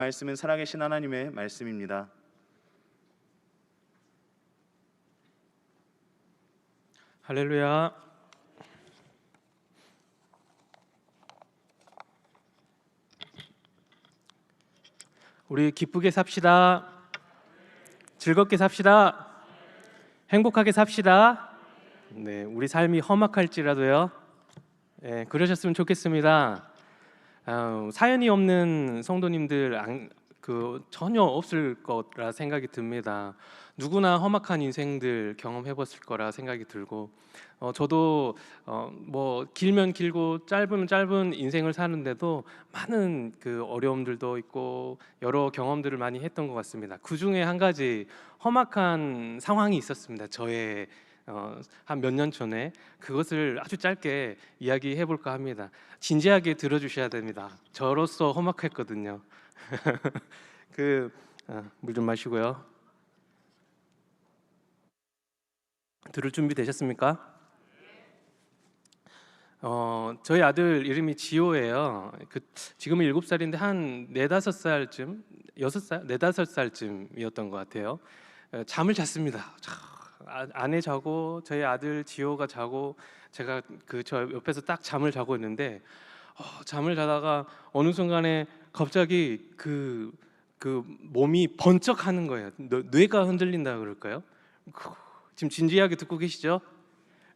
말씀은 살아계신 하나님의 말씀입니다. 할렐루야. 우리 기쁘게 삽시다. 즐겁게 삽시다. 행복하게 삽시다. 네, 우리 삶이 험악할지라도요. 네, 그러셨으면 좋겠습니다. 사연이 없는 성도님들 전혀 없을 거라 생각이 듭니다. 누구나 험악한 인생들 경험해봤을 거라 생각이 들고, 저도 뭐 길면 길고 짧으면 짧은 인생을 사는데도 많은 그 어려움들도 있고 여러 경험들을 많이 했던 것 같습니다. 그 중에 한 가지 험악한 상황이 있었습니다. 저의 한 몇 년 전에. 그것을 아주 짧게 이야기해 볼까 합니다. 진지하게 들어주셔야 됩니다. 저로서 험악했거든요. 물 좀 마시고요. 들을 준비 되셨습니까? 저희 아들 이름이 지호예요. 지금은 7살인데 한 4, 5살쯤, 6살? 4, 5살쯤이었던 것 같아요. 잠을 잤습니다. 아내 자고 저희 아들 지호가 자고 제가 저 옆에서 딱 잠을 자고 있는데, 잠을 자다가 어느 순간에 갑자기 그 몸이 번쩍하는 거예요. 뇌가 흔들린다 그럴까요? 지금 진지하게 듣고 계시죠?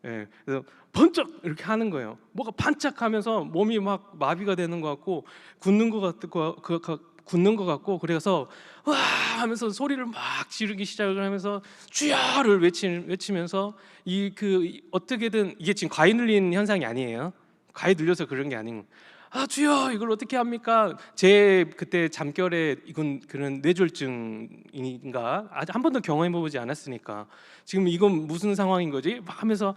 네, 그래서 번쩍 이렇게 하는 거예요. 뭐가 반짝하면서 몸이 막 마비가 되는 것 같고 굳는 것 같고 그래서 와 하면서 소리를 막 지르기 시작을 하면서 주야를 외치면서 어떻게든, 이게 지금 과잉 눌린 현상이 아니에요. 과잉 눌려서 그런 게 아닌, 주여 이걸 어떻게 합니까? 제 그때 잠결에 이건 그런 뇌졸중인가 아직 한 번도 경험해보지 않았으니까 지금 이건 무슨 상황인 거지? 막 하면서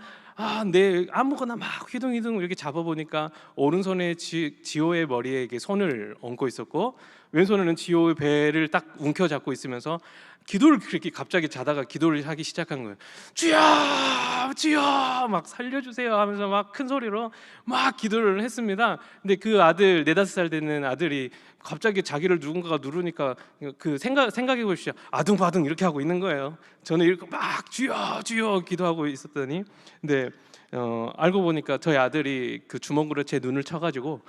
아무거나 막 휘둥휘둥 이렇게 잡아보니까 오른손에 지호의 머리에 이렇게 손을 얹고 있었고 왼손에는 지호의 배를 딱 움켜잡고 있으면서 기도를 그렇게 갑자기 자다가 기도를 하기 시작한 거예요. 주여 주여 막 살려주세요 하면서 막 큰 소리로 막 기도를 했습니다. 근데 그 아들 4, 5살 되는 아들이 갑자기 자기를 누군가가 누르니까 생각해 보십시오. 아둥바둥 이렇게 하고 있는 거예요. 저는 이렇게 막 주여 주여 기도하고 있었더니, 근데 알고 보니까 저희 아들이 그 주먹으로 제 눈을 쳐가지고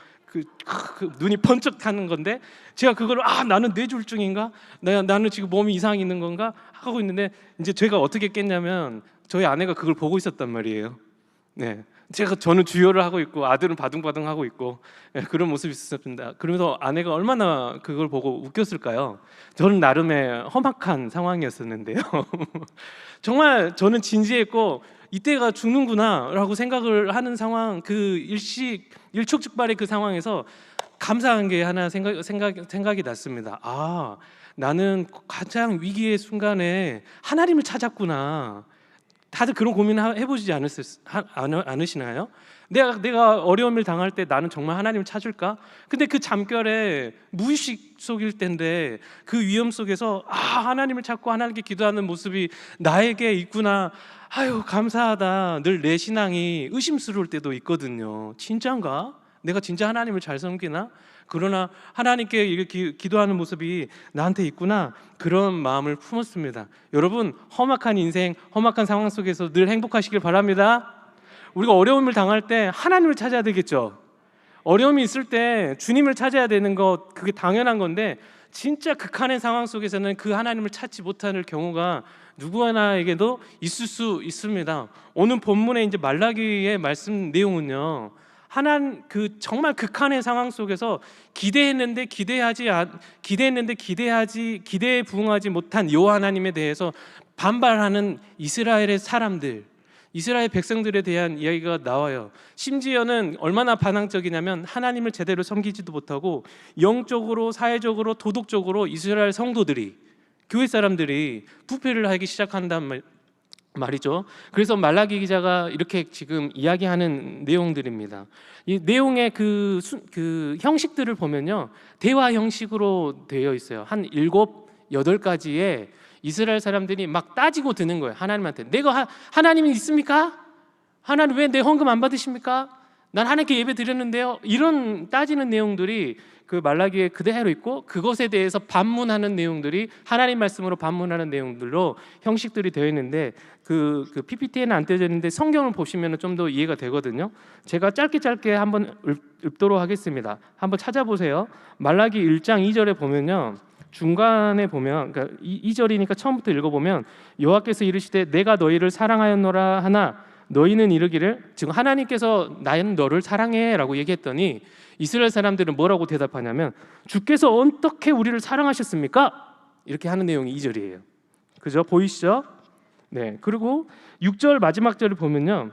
눈이 번쩍하는 건데, 제가 그걸 나는 뇌졸중인가? 나는 지금 몸이 이상이 있는 건가? 하고 있는데, 이제 제가 어떻게 깼냐면 저희 아내가 그걸 보고 있었단 말이에요. 네, 저는 주여를 하고 있고 아들은 바둥바둥 하고 있고, 네, 그런 모습이 있었습니다. 그러면서 아내가 얼마나 그걸 보고 웃겼을까요? 저는 나름의 험악한 상황이었었는데요. 정말 저는 진지했고 이때가 죽는구나 라고 생각을 하는 상황, 일촉즉발의 그 상황에서 감사한 게 하나 생각이 났습니다. 나는 가장 위기의 순간에 하나님을 찾았구나. 다들 그런 고민 해보시지 않으시나요? 내가 어려움을 당할 때 나는 정말 하나님을 찾을까? 근데 그 잠결에 무의식 속일 때인데 그 위험 속에서 하나님을 찾고 하나님께 기도하는 모습이 나에게 있구나. 감사하다. 늘 내 신앙이 의심스러울 때도 있거든요. 진짜인가? 내가 진짜 하나님을 잘 섬기나? 그러나 하나님께 이렇게 기도하는 모습이 나한테 있구나. 그런 마음을 품었습니다. 여러분, 험악한 인생, 험악한 상황 속에서 늘 행복하시길 바랍니다. 우리가 어려움을 당할 때 하나님을 찾아야 되겠죠. 어려움이 있을 때 주님을 찾아야 되는 것, 그게 당연한 건데, 진짜 극한의 상황 속에서는 그 하나님을 찾지 못하는 경우가 누구나에게도 있을 수 있습니다. 오늘 본문의 이제 말라기의 말씀 내용은요, 정말 극한의 상황 속에서 기대에 부응하지 못한 여호와 하나님에 대해서 반발하는 이스라엘의 사람들, 이스라엘 백성들에 대한 이야기가 나와요. 심지어는 얼마나 반항적이냐면 하나님을 제대로 섬기지도 못하고 영적으로, 사회적으로, 도덕적으로 이스라엘 성도들이, 교회 사람들이 부패를 하기 시작한단 말이죠. 그래서 말라기 기자가 이렇게 지금 이야기하는 내용들입니다. 이 내용의 그 형식들을 보면요, 대화 형식으로 되어 있어요. 한 7, 8가지의 이스라엘 사람들이 막 따지고 드는 거예요. 하나님한테. 하나님이 있습니까? 하나님 왜 내 헌금 안 받으십니까? 난 하나님께 예배 드렸는데요. 이런 따지는 내용들이 그 말라기에 그대로 있고, 그것에 대해서 반문하는 내용들이 하나님 말씀으로 반문하는 내용들로 형식들이 되어 있는데, 그 PPT에는 안 떼져 있는데 성경을 보시면 좀 더 이해가 되거든요. 제가 짧게 한번 읊도록 하겠습니다. 한번 찾아보세요. 말라기 1장 2절에 보면요, 중간에 보면, 그러니까 2절이니까 처음부터 읽어보면, 여호와께서 이르시되 내가 너희를 사랑하였노라 하나 너희는 이르기를, 지금 하나님께서 나는 너를 사랑해라고 얘기했더니 이스라엘 사람들은 뭐라고 대답하냐면, 주께서 어떻게 우리를 사랑하셨습니까? 이렇게 하는 내용이 2절이에요. 그죠? 보이시죠? 네. 그리고 6절 마지막 절을 보면요,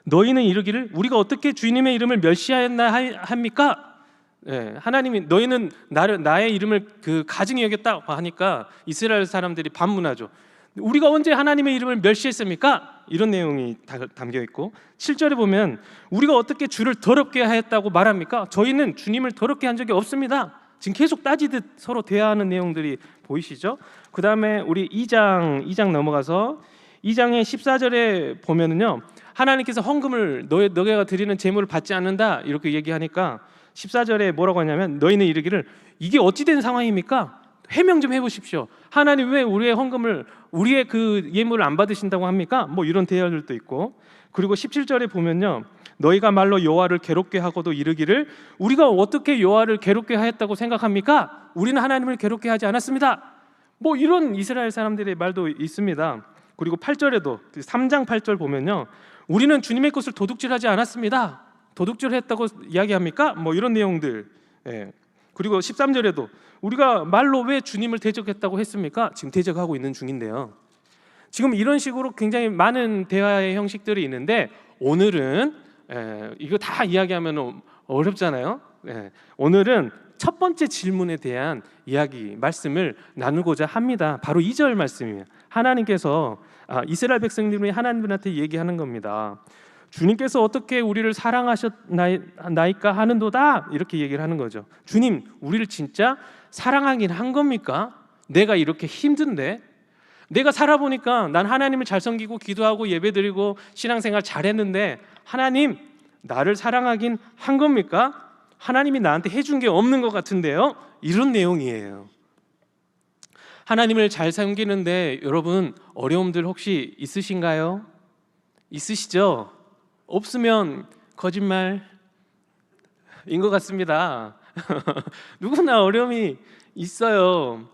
너희는 이르기를 우리가 어떻게 주님의 이름을 멸시하였나 합니까? 네. 하나님이 너희는 나의 이름을 가증히 여겼다 하니까 이스라엘 사람들이 반문하죠. 우리가 언제 하나님의 이름을 멸시했습니까? 이런 내용이 담겨 있고, 7절에 보면 우리가 어떻게 주를 더럽게 하였다고 말합니까? 저희는 주님을 더럽게 한 적이 없습니다. 지금 계속 따지듯 서로 대화하는 내용들이 보이시죠? 그 다음에 우리 2장 넘어가서 2장의 14절에 보면은요, 하나님께서 헌금을 너희가 드리는 제물을 받지 않는다 이렇게 얘기하니까 14절에 뭐라고 하냐면, 너희는 이르기를 이게 어찌된 상황입니까? 해명 좀 해보십시오. 하나님 왜 우리의 헌금을, 우리의 그 예물을 안 받으신다고 합니까? 뭐 이런 대화들도 있고, 그리고 17절에 보면요, 너희가 말로 여호와를 괴롭게 하고도 이르기를 우리가 어떻게 여호와를 괴롭게 하였다고 생각합니까? 우리는 하나님을 괴롭게 하지 않았습니다. 뭐 이런 이스라엘 사람들의 말도 있습니다. 그리고 8절에도 3장 8절 보면요, 우리는 주님의 것을 도둑질하지 않았습니다. 도둑질했다고 이야기합니까? 뭐 이런 내용들. 예. 그리고 13절에도 우리가 말로 왜 주님을 대적했다고 했습니까? 지금 대적하고 있는 중인데요. 지금 이런 식으로 굉장히 많은 대화의 형식들이 있는데, 오늘은 이거 다 이야기하면 어렵잖아요. 오늘은 첫 번째 질문에 대한 이야기 말씀을 나누고자 합니다. 바로 2절 말씀이에요. 하나님께서 이스라엘 백성들이 하나님한테 얘기하는 겁니다. 주님께서 어떻게 우리를 사랑하셨나이까 하는도다, 이렇게 얘기를 하는 거죠. 주님, 우리를 진짜 사랑하긴 한 겁니까? 내가 이렇게 힘든데, 내가 살아보니까 난 하나님을 잘 섬기고 기도하고 예배드리고 신앙생활 잘했는데 하나님, 나를 사랑하긴 한 겁니까? 하나님이 나한테 해준 게 없는 것 같은데요? 이런 내용이에요. 하나님을 잘 섬기는데 여러분, 어려움들 혹시 있으신가요? 있으시죠? 없으면 거짓말인 것 같습니다. 누구나 어려움이 있어요.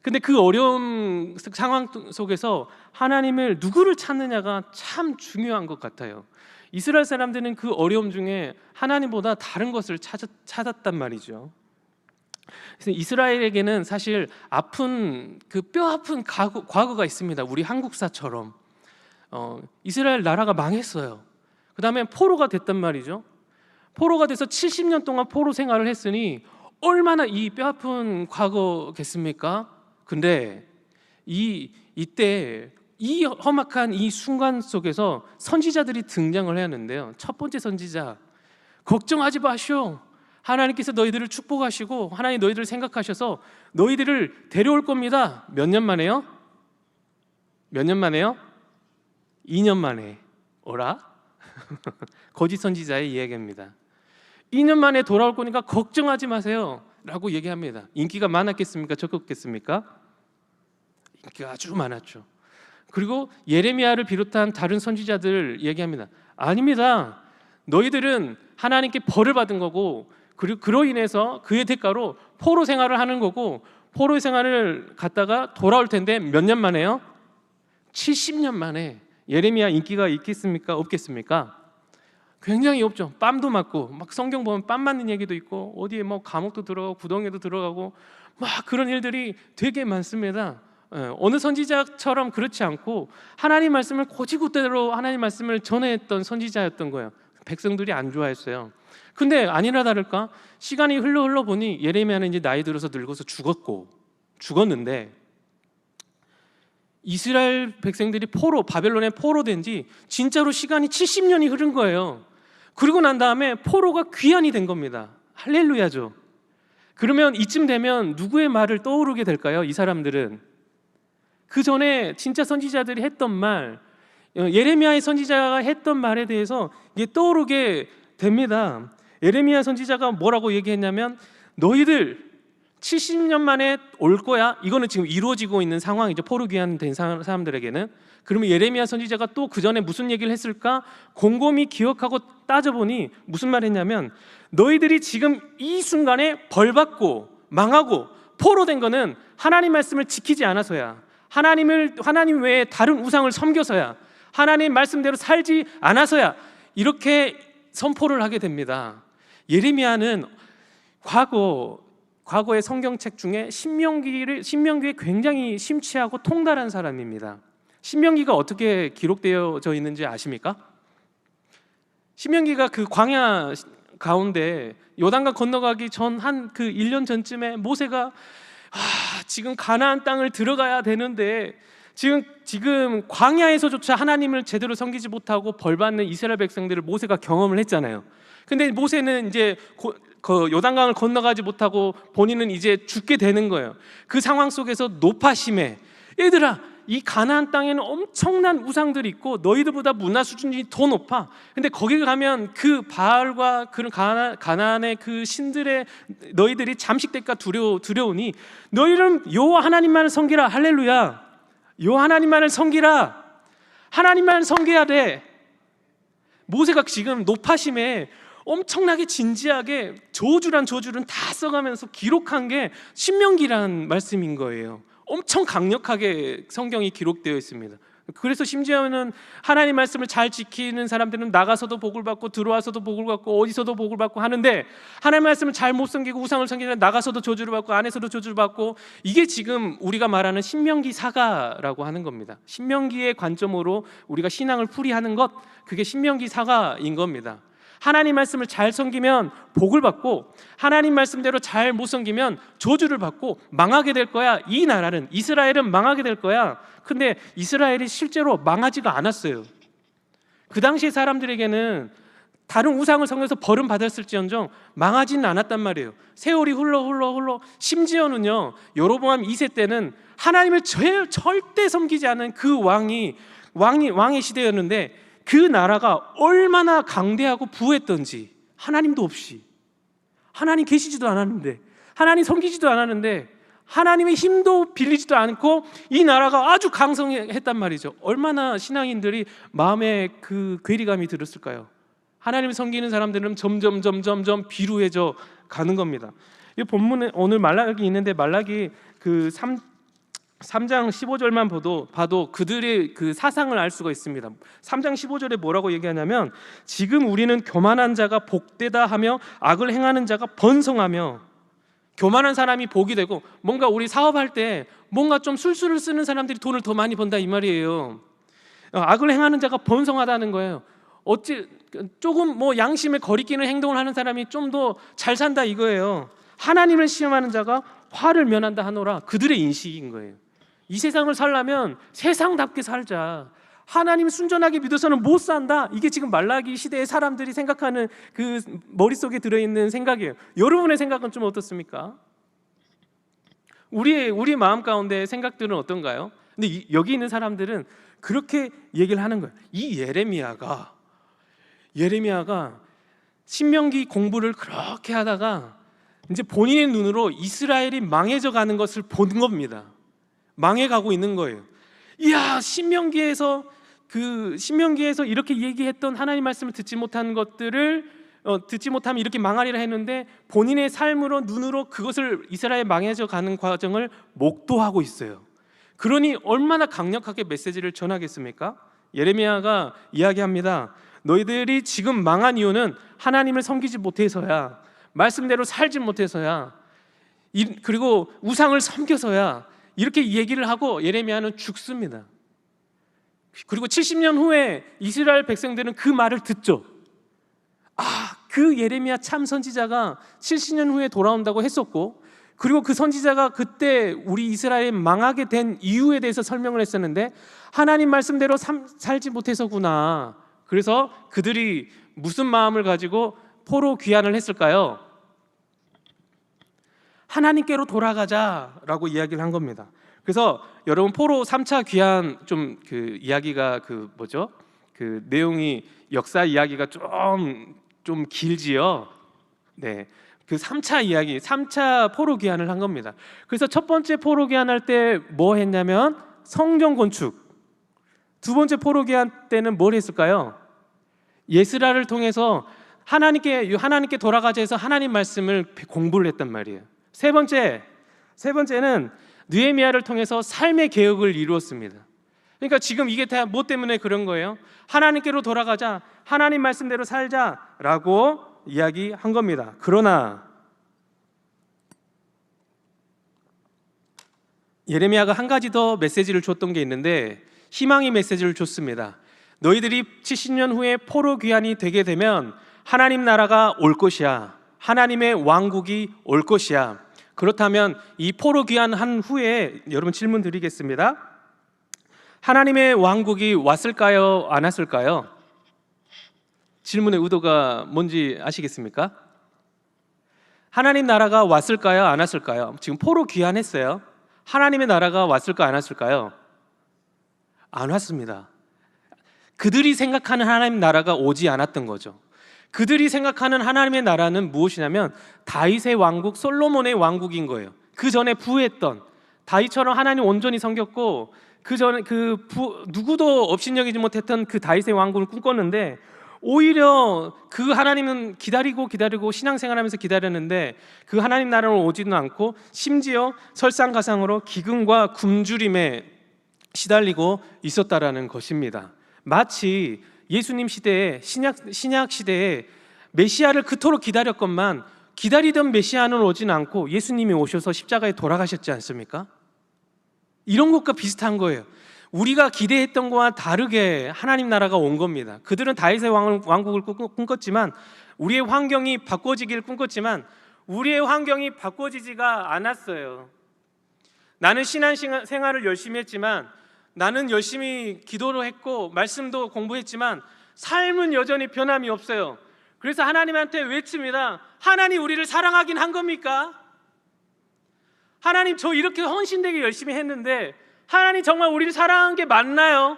근데 그 어려운 상황 속에서 하나님을 누구를 찾느냐가 참 중요한 것 같아요. 이스라엘 사람들은 그 어려움 중에 하나님보다 다른 것을 찾았단 말이죠. 그래서 이스라엘에게는 사실 아픈 그 뼈 아픈 과거가 있습니다. 우리 한국사처럼 이스라엘 나라가 망했어요. 그 다음에 포로가 됐단 말이죠. 포로가 돼서 70년 동안 포로 생활을 했으니 얼마나 이 뼈아픈 과거겠습니까? 근데 이때 이 험악한 이 순간 속에서 선지자들이 등장을 해야 하는데요. 첫 번째 선지자, 걱정하지 마시오. 하나님께서 너희들을 축복하시고 하나님 너희들을 생각하셔서 너희들을 데려올 겁니다. 몇 년 만에요? 몇 년 만에요? 2년 만에. 어라? 거짓 선지자의 이야기입니다. 2년 만에 돌아올 거니까 걱정하지 마세요 라고 얘기합니다. 인기가 많았겠습니까? 적었겠습니까? 인기가 아주 많았죠. 그리고 예레미야를 비롯한 다른 선지자들 얘기합니다. 아닙니다. 너희들은 하나님께 벌을 받은 거고, 그리고 그로 인해서 그의 대가로 포로 생활을 하는 거고, 포로 생활을 갔다가 돌아올 텐데 몇 년 만에요? 70년 만에. 예레미야 인기가 있겠습니까? 없겠습니까? 굉장히 없죠. 뺨도 맞고, 막 성경 보면 뺨 맞는 얘기도 있고, 어디에 뭐 감옥도 들어가고 구덩이도 들어가고 막 그런 일들이 되게 많습니다. 어느 선지자처럼 그렇지 않고 하나님 말씀을 고지고대로 하나님 말씀을 전했던 선지자였던 거예요. 백성들이 안 좋아했어요. 근데 아니나 다를까 시간이 흘러 보니 예레미야는 이제 나이 들어서 늙어서 죽었는데 이스라엘 백성들이 바벨론에 포로된 지 진짜로 시간이 70년이 흐른 거예요. 그리고 난 다음에 포로가 귀환이 된 겁니다. 할렐루야죠. 그러면 이쯤 되면 누구의 말을 떠오르게 될까요? 이 사람들은 그 전에 진짜 선지자들이 했던 말, 예레미야의 선지자가 했던 말에 대해서 이게 떠오르게 됩니다. 예레미야 선지자가 뭐라고 얘기했냐면 너희들 70년 만에 올 거야. 이거는 지금 이루어지고 있는 상황이죠. 포로 귀환된 사람들에게는. 그러면 예레미야 선지자가 또 그 전에 무슨 얘기를 했을까? 곰곰이 기억하고 따져보니 무슨 말 했냐면 너희들이 지금 이 순간에 벌받고 망하고 포로된 거는 하나님 말씀을 지키지 않아서야, 하나님 외에 다른 우상을 섬겨서야, 하나님 말씀대로 살지 않아서야 이렇게 선포를 하게 됩니다. 예레미야는 과거의 성경책 중에 신명기에 굉장히 심취하고 통달한 사람입니다. 신명기가 어떻게 기록되어져 있는지 아십니까? 신명기가 그 광야 가운데 요단강 건너가기 전 한 그 1년 전쯤에 모세가 지금 가나안 땅을 들어가야 되는데 지금 광야에서조차 하나님을 제대로 섬기지 못하고 벌받는 이스라엘 백성들을 모세가 경험을 했잖아요. 근데 모세는 이제 그 요단강을 건너가지 못하고 본인은 이제 죽게 되는 거예요. 그 상황 속에서 노파심에 얘들아, 이 가나안 땅에는 엄청난 우상들이 있고 너희들보다 문화 수준이 더 높아. 근데 거기 가면 그 바알과 그런 가나안의 그 신들의 너희들이 잠식될까 두려우니 너희는 여호와 하나님만을 섬기라. 할렐루야. 여호와 하나님만을 섬기라. 하나님만을 섬겨야 돼. 모세가 지금 노파심에 엄청나게 진지하게 저주를 다 써가면서 기록한 게 신명기란 말씀인 거예요. 엄청 강력하게 성경이 기록되어 있습니다. 그래서 심지어는 하나님 말씀을 잘 지키는 사람들은 나가서도 복을 받고 들어와서도 복을 받고 어디서도 복을 받고 하는데, 하나님 말씀을 잘 못 섬기고 우상을 섬기면 나가서도 저주를 받고 안에서도 저주를 받고, 이게 지금 우리가 말하는 신명기 사가라고 하는 겁니다. 신명기의 관점으로 우리가 신앙을 풀이하는 것, 그게 신명기 사가인 겁니다. 하나님 말씀을 잘 섬기면 복을 받고 하나님 말씀대로 잘 못 섬기면 저주를 받고 망하게 될 거야. 이 나라는, 이스라엘은 망하게 될 거야. 근데 이스라엘이 실제로 망하지가 않았어요. 그 당시 사람들에게는 다른 우상을 섬겨서 벌은 받았을지언정 망하지는 않았단 말이에요. 세월이 흘러 심지어는요, 여로보암 2세 때는 하나님을 절대 섬기지 않은 그 왕의 시대였는데 그 나라가 얼마나 강대하고 부했던지, 하나님도 없이, 하나님 계시지도 않았는데, 하나님 섬기지도 않았는데, 하나님의 힘도 빌리지도 않고 이 나라가 아주 강성했단 말이죠. 얼마나 신앙인들이 마음에 그 괴리감이 들었을까요? 하나님을 섬기는 사람들은 점점 비루해져 가는 겁니다. 이 본문에 오늘 말라기 있는데, 말라기 그 3장 15절만 봐도 그들의 그 사상을 알 수가 있습니다. 3장 15절에 뭐라고 얘기하냐면 지금 우리는 교만한 자가 복되다 하며 악을 행하는 자가 번성하며, 교만한 사람이 복이 되고, 뭔가 우리 사업할 때 뭔가 좀 술수를 쓰는 사람들이 돈을 더 많이 번다 이 말이에요. 악을 행하는 자가 번성하다는 거예요. 조금 뭐 양심에 거리끼는 행동을 하는 사람이 좀 더 잘 산다 이거예요. 하나님을 시험하는 자가 화를 면한다 하노라, 그들의 인식인 거예요. 이 세상을 살려면 세상답게 살자, 하나님 순전하게 믿어서는 못 산다, 이게 지금 말라기 시대의 사람들이 생각하는 그 머릿속에 들어있는 생각이에요. 여러분의 생각은 좀 어떻습니까? 우리 마음 가운데 생각들은 어떤가요? 근데 여기 있는 사람들은 그렇게 얘기를 하는 거예요. 이 예레미야가 신명기 공부를 그렇게 하다가 이제 본인의 눈으로 이스라엘이 망해져 가는 것을 본 겁니다. 망해가고 있는 거예요. 이야, 신명기에서 이렇게 얘기했던 하나님 말씀을 듣지 못한 것들을 듣지 못하면 이렇게 망하리라 했는데, 본인의 삶으로 눈으로 그것을 이스라엘 망해져 가는 과정을 목도하고 있어요. 그러니 얼마나 강력하게 메시지를 전하겠습니까? 예레미야가 이야기합니다. 너희들이 지금 망한 이유는 하나님을 섬기지 못해서야, 말씀대로 살지 못해서야, 그리고 우상을 섬겨서야, 이렇게 얘기를 하고 예레미야는 죽습니다. 그리고 70년 후에 이스라엘 백성들은 그 말을 듣죠. 그 예레미야 참 선지자가 70년 후에 돌아온다고 했었고, 그리고 그 선지자가 그때 우리 이스라엘이 망하게 된 이유에 대해서 설명을 했었는데 하나님 말씀대로 살지 못해서구나. 그래서 그들이 무슨 마음을 가지고 포로 귀환을 했을까요? 하나님께로 돌아가자라고 이야기를 한 겁니다. 그래서 여러분, 포로 3차 귀환 좀 그 이야기가 그 내용이 역사 이야기가 좀 좀 길지요. 네. 그 3차 이야기, 3차 포로 귀환을 한 겁니다. 그래서 첫 번째 포로 귀환할 때 뭐 했냐면 성전 건축. 두 번째 포로 귀환 때는 뭘 했을까요? 예스라를 통해서 하나님께 돌아가자 해서 하나님 말씀을 공부를 했단 말이에요. 세 번째는 느헤미야를 통해서 삶의 개혁을 이루었습니다. 그러니까 지금 이게 다 뭐 때문에 그런 거예요? 하나님께로 돌아가자, 하나님 말씀대로 살자라고 이야기한 겁니다. 그러나 예레미야가 한 가지 더 메시지를 줬던 게 있는데 희망의 메시지를 줬습니다. 너희들이 70년 후에 포로 귀환이 되게 되면 하나님 나라가 올 것이야. 하나님의 왕국이 올 것이야. 그렇다면 이 포로 귀환한 후에 여러분 질문 드리겠습니다. 하나님의 왕국이 왔을까요? 안 왔을까요? 질문의 의도가 뭔지 아시겠습니까? 하나님 나라가 왔을까요? 안 왔을까요? 지금 포로 귀환했어요. 하나님의 나라가 왔을까 안 왔을까요? 안 왔습니다. 그들이 생각하는 하나님 나라가 오지 않았던 거죠. 그들이 생각하는 하나님의 나라는 무엇이냐면 다윗의 왕국, 솔로몬의 왕국인 거예요. 그 전에 부했던 다윗처럼 하나님 온전히 섬겼고 그 전에 누구도 업신여기지 못했던 그 다윗의 왕국을 꿈꿨는데 오히려 그 하나님은 기다리고 신앙생활하면서 기다렸는데 그 하나님 나라는 오지는 않고 심지어 설상가상으로 기근과 굶주림에 시달리고 있었다라는 것입니다. 마치 예수님 시대에 신약 시대에 메시아를 그토록 기다렸건만 기다리던 메시아는 오지는 않고 예수님이 오셔서 십자가에 돌아가셨지 않습니까? 이런 것과 비슷한 거예요. 우리가 기대했던 것과 다르게 하나님 나라가 온 겁니다. 그들은 다윗의 왕국을 꿈꿨지만 우리의 환경이 바꿔지기를 꿈꿨지만 우리의 환경이 바꿔지지가 않았어요. 나는 신앙생활을 열심히 했지만 나는 열심히 기도를 했고 말씀도 공부했지만 삶은 여전히 변함이 없어요. 그래서 하나님한테 외칩니다. 하나님 우리를 사랑하긴 한 겁니까? 하나님 저 이렇게 헌신되게 열심히 했는데 하나님 정말 우리를 사랑한 게 맞나요?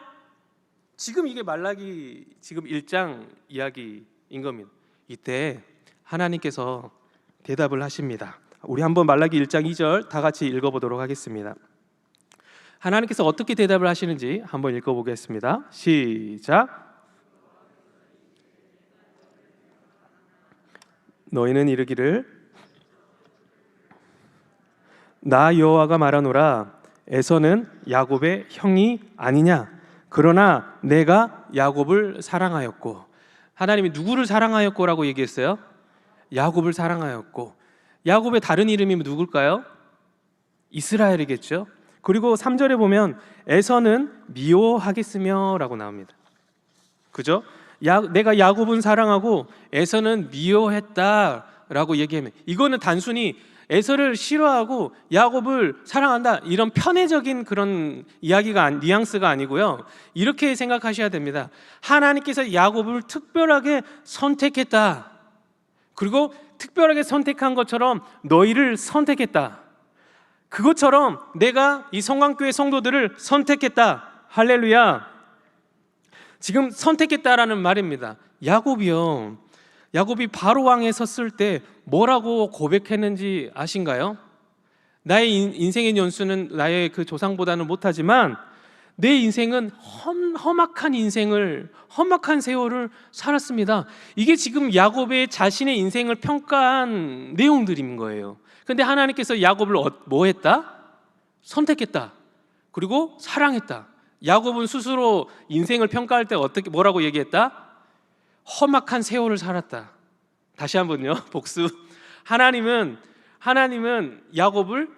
지금 이게 말라기 지금 1장 이야기인 겁니다. 이때 하나님께서 대답을 하십니다. 우리 한번 말라기 1장 2절 다 같이 읽어보도록 하겠습니다. 하나님께서 어떻게 대답을 하시는지 한번 읽어보겠습니다. 시작. 너희는 이르기를 나 여호와가 말하노라 에서는 야곱의 형이 아니냐. 그러나 내가 야곱을 사랑하였고. 하나님이 누구를 사랑하였고라고 얘기했어요? 야곱을 사랑하였고. 야곱의 다른 이름이 누굴까요? 이스라엘이겠죠. 그리고 3절에 보면 에서는 미워하겠으며 라고 나옵니다. 그죠? 내가 야곱은 사랑하고 에서는 미워했다라고 얘기하면 이거는 단순히 에서를 싫어하고 야곱을 사랑한다 이런 편애적인 그런 뉘앙스가 아니고요. 이렇게 생각하셔야 됩니다. 하나님께서 야곱을 특별하게 선택했다. 그리고 특별하게 선택한 것처럼 너희를 선택했다. 그것처럼 내가 이 성광교회 성도들을 선택했다. 할렐루야. 지금 선택했다라는 말입니다. 야곱이 바로 왕에 섰을 때 뭐라고 고백했는지 아신가요? 나의 인생의 연수는 나의 그 조상보다는 못하지만 내 인생은 험악한 세월을 살았습니다. 이게 지금 야곱의 자신의 인생을 평가한 내용들인 거예요. 근데 하나님께서 야곱을 뭐 했다? 선택했다. 그리고 사랑했다. 야곱은 스스로 인생을 평가할 때 뭐라고 얘기했다? 험악한 세월을 살았다. 다시 한번요. 복수. 하나님은 야곱을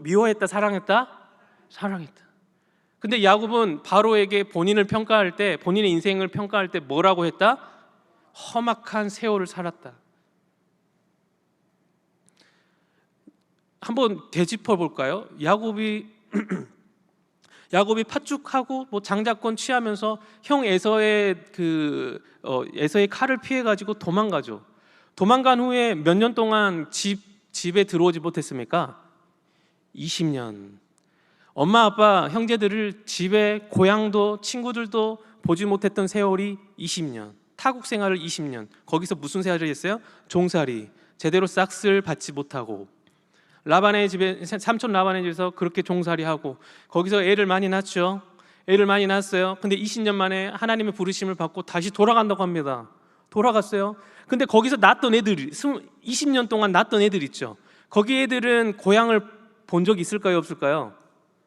미워했다, 사랑했다? 사랑했다. 근데 야곱은 바로에게 본인의 인생을 평가할 때 뭐라고 했다? 험악한 세월을 살았다. 한번 되짚어 볼까요? 야곱이 팥죽하고 장자권 취하면서 형 에서의 칼을 피해 가지고 도망가죠. 도망간 후에 몇 년 동안 집에 들어오지 못했습니까? 20년. 엄마 아빠 형제들을 집에 고향도 친구들도 보지 못했던 세월이 20년. 타국 생활을 20년. 거기서 무슨 생활을 했어요? 종살이. 제대로 싹쓸 받지 못하고, 라반의 집에, 삼촌 라반의 집에서 그렇게 종살이하고, 거기서 애를 많이 낳죠. 애를 많이 낳았어요. 근데 20년 만에 하나님의 부르심을 받고 다시 돌아간다고 합니다. 돌아갔어요. 근데 거기서 낳았던 애들이 20년 동안 낳았던 애들 있죠. 거기 애들은 고향을 본 적이 있을까요, 없을까요?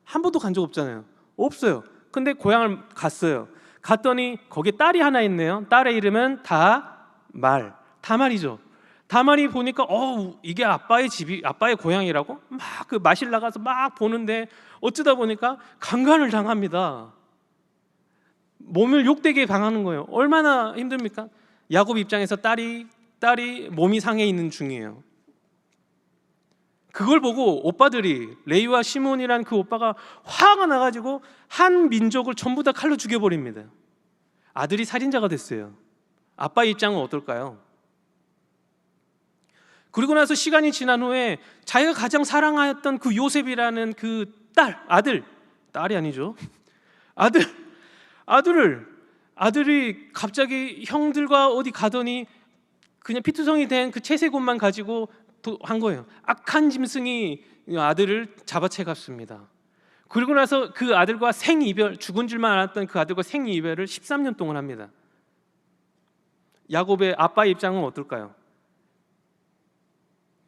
한 번도 간 적 없잖아요. 없어요. 근데 고향을 갔어요. 갔더니 거기에 딸이 하나 있네요. 딸의 이름은 다말이죠. 다말이 보니까 이게 아빠의 집이, 아빠의 고향이라고 막 그 마실 나가서 막 보는데, 어쩌다 보니까 강간을 당합니다. 몸을 욕되게 당하는 거예요. 얼마나 힘듭니까? 야곱 입장에서 딸이 몸이 상해 있는 중이에요. 그걸 보고 오빠들이, 레이와 시몬이라는 그 오빠가 화가 나가지고 한 민족을 전부 다 칼로 죽여버립니다. 아들이 살인자가 됐어요. 아빠의 입장은 어떨까요? 그리고 나서 시간이 지난 후에 자기가 가장 사랑하였던 그 요셉이라는 그 딸이 아니죠. 아들이 갑자기 형들과 어디 가더니 그냥 피투성이 된 그 채색옷만 가지고 한 거예요. 악한 짐승이 아들을 잡아채 갔습니다. 그리고 나서 그 아들과 생이별, 죽은 줄만 알았던 그 아들과 생이별을 13년 동안 합니다. 야곱의 아빠의 입장은 어떨까요?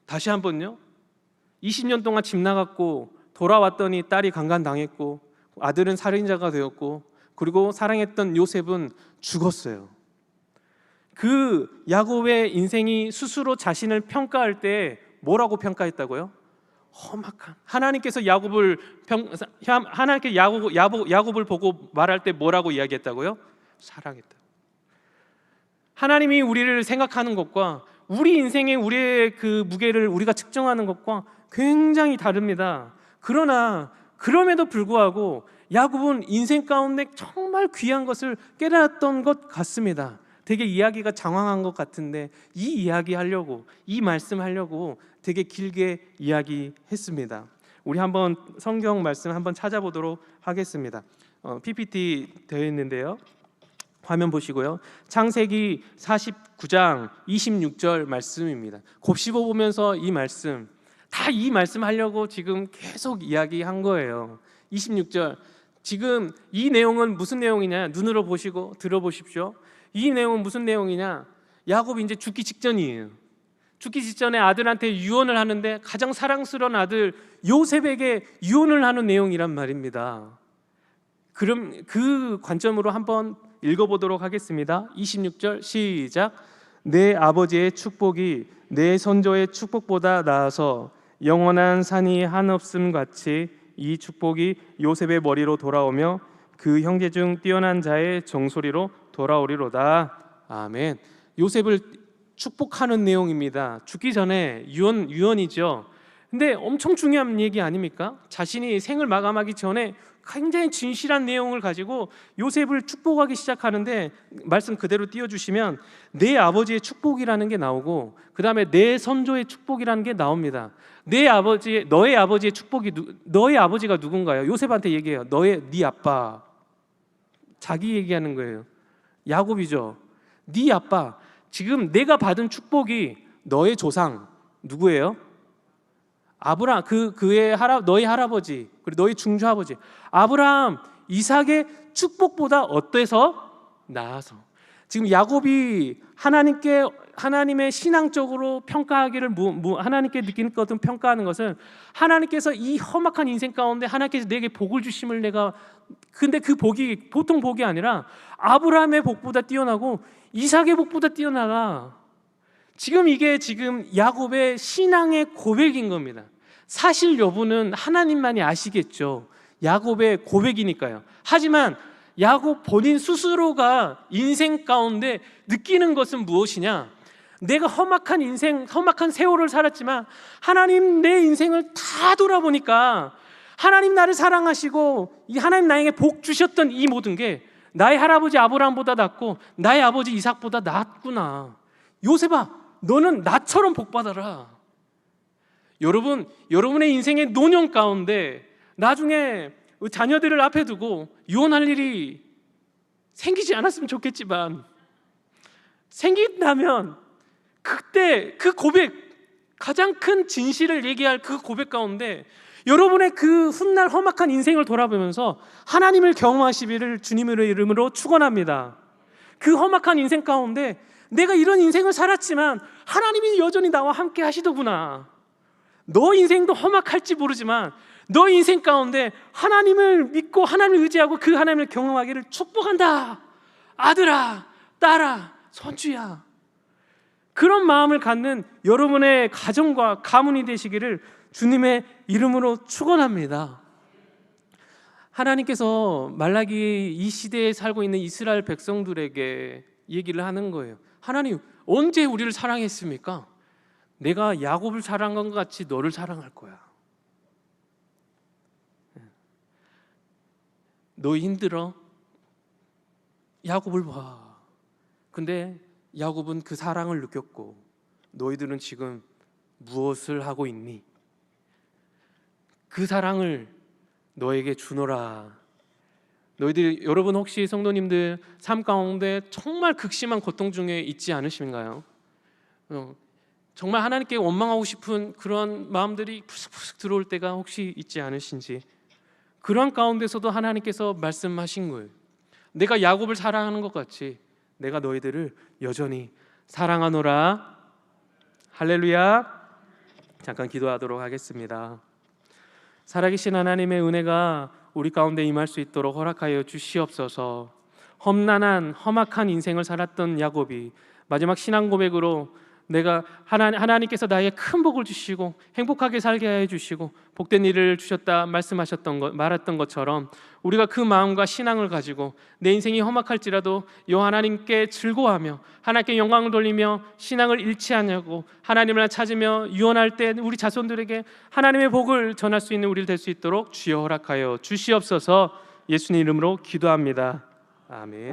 다시 한번요. 20년 동안 집 나갔고 돌아왔더니 딸이 강간당했고 아들은 살인자가 되었고, 그리고 사랑했던 요셉은 죽었어요. 그 야곱의 인생이 스스로 자신을 평가할 때 뭐라고 평가했다고요? 험악한. 하나님께서 야곱을 보고 말할 때 뭐라고 이야기했다고요? 사랑했다. 하나님이 우리를 생각하는 것과 우리 인생의 우리의 그 무게를 우리가 측정하는 것과 굉장히 다릅니다. 그럼에도 불구하고 야곱은 인생 가운데 정말 귀한 것을 깨달았던 것 같습니다. 되게 이야기가 장황한 것 같은데 이 말씀하려고 되게 길게 이야기했습니다. 우리 한번 성경 말씀 한번 찾아보도록 하겠습니다. PPT 되어 있는데요. 화면 보시고요. 창세기 49장 26절 말씀입니다. 곱씹어 보면서 이 말씀 하려고 지금 계속 이야기한 거예요. 26절. 지금 이 내용은 무슨 내용이냐? 눈으로 보시고 들어보십시오. 이 내용은 무슨 내용이냐? 야곱이 이제 죽기 직전이에요. 죽기 직전에 아들한테 유언을 하는데 가장 사랑스러운 아들 요셉에게 유언을 하는 내용이란 말입니다. 그럼 그 관점으로 한번 읽어보도록 하겠습니다. 26절 시작. 내 아버지의 축복이 내 선조의 축복보다 나아서 영원한 산이 한없음 같이 이 축복이 요셉의 머리로 돌아오며 그 형제 중 뛰어난 자의 정소리로 돌아오리로다. 아멘. 요셉을 축복하는 내용입니다. 죽기 전에 유언이죠. 근데 엄청 중요한 얘기 아닙니까? 자신이 생을 마감하기 전에 굉장히 진실한 내용을 가지고 요셉을 축복하기 시작하는데, 말씀 그대로 띄워주시면 내 아버지의 축복이라는 게 나오고 그 다음에 내 선조의 축복이라는 게 나옵니다. 너의 아버지의 축복이 너의 아버지가 누군가요? 요셉한테 얘기해요. 네 아빠. 자기 얘기하는 거예요. 야곱이죠. 네 아빠. 지금 내가 받은 축복이 너의 조상 누구예요? 아브라함, 너희 할아버지, 그리고 너희 중조아버지 아브라함, 이삭의 축복보다 어때서? 나아서. 지금 야곱이 하나님의 신앙적으로 평가하기를 하나님께 느끼는 것은 평가하는 것은, 하나님께서 이 험악한 인생 가운데 하나님께서 내게 복을 주심을 근데 그 복이 보통 복이 아니라 아브라함의 복보다 뛰어나고 이삭의 복보다 뛰어나다. 이게 야곱의 신앙의 고백인 겁니다. 사실 여부는 하나님만이 아시겠죠. 야곱의 고백이니까요. 하지만 야곱 본인 스스로가 인생 가운데 느끼는 것은 무엇이냐? 내가 험악한 세월을 살았지만 하나님 내 인생을 다 돌아보니까 하나님 나를 사랑하시고 하나님 나에게 복 주셨던 이 모든 게 나의 할아버지 아브라함보다 낫고 나의 아버지 이삭보다 낫구나. 요셉아, 너는 나처럼 복 받아라. 여러분의 인생의 노년 가운데 나중에 자녀들을 앞에 두고 유언할 일이 생기지 않았으면 좋겠지만 생긴다면 그때 그 고백, 가장 큰 진실을 얘기할 그 고백 가운데 여러분의 그 훗날 험악한 인생을 돌아보면서 하나님을 경험하시기를 주님의 이름으로 축원합니다. 그 험악한 인생 가운데 내가 이런 인생을 살았지만 하나님이 여전히 나와 함께 하시더구나. 너 인생도 험악할지 모르지만 너 인생 가운데 하나님을 믿고 하나님을 의지하고 그 하나님을 경험하기를 축복한다. 아들아, 딸아, 손주야. 그런 마음을 갖는 여러분의 가정과 가문이 되시기를 주님의 이름으로 축원합니다. 하나님께서 말라기 이 시대에 살고 있는 이스라엘 백성들에게 얘기를 하는 거예요. 하나님, 언제 우리를 사랑했습니까? 내가 야곱을 사랑한 것 같이 너를 사랑할 거야. 너 힘들어? 야곱을 봐. 근데 야곱은 그 사랑을 느꼈고 너희들은 지금 무엇을 하고 있니? 그 사랑을 너에게 주노라. 너희들, 여러분 혹시 성도님들 삶 가운데 정말 극심한 고통 중에 있지 않으신가요? 정말 하나님께 원망하고 싶은 그런 마음들이 푸석푸석 들어올 때가 혹시 있지 않으신지, 그런 가운데서도 하나님께서 말씀하신 거예요. 내가 야곱을 사랑하는 것 같이 내가 너희들을 여전히 사랑하노라. 할렐루야. 잠깐 기도하도록 하겠습니다. 살아계신 하나님의 은혜가 우리 가운데 임할 수 있도록 허락하여 주시옵소서. 험난한 험악한 인생을 살았던 야곱이 마지막 신앙 고백으로 내가 하나님께서 나에게 큰 복을 주시고 행복하게 살게 해 주시고 복된 일을 주셨다 말했던 것처럼 우리가 그 마음과 신앙을 가지고 내 인생이 험악할지라도 요 하나님께 즐거워하며 하나님께 영광을 돌리며 신앙을 잃지 않냐고 하나님을 찾으며 유언할 때 우리 자손들에게 하나님의 복을 전할 수 있는 우리를 될 수 있도록 주여 허락하여 주시옵소서. 예수님 이름으로 기도합니다. 아멘.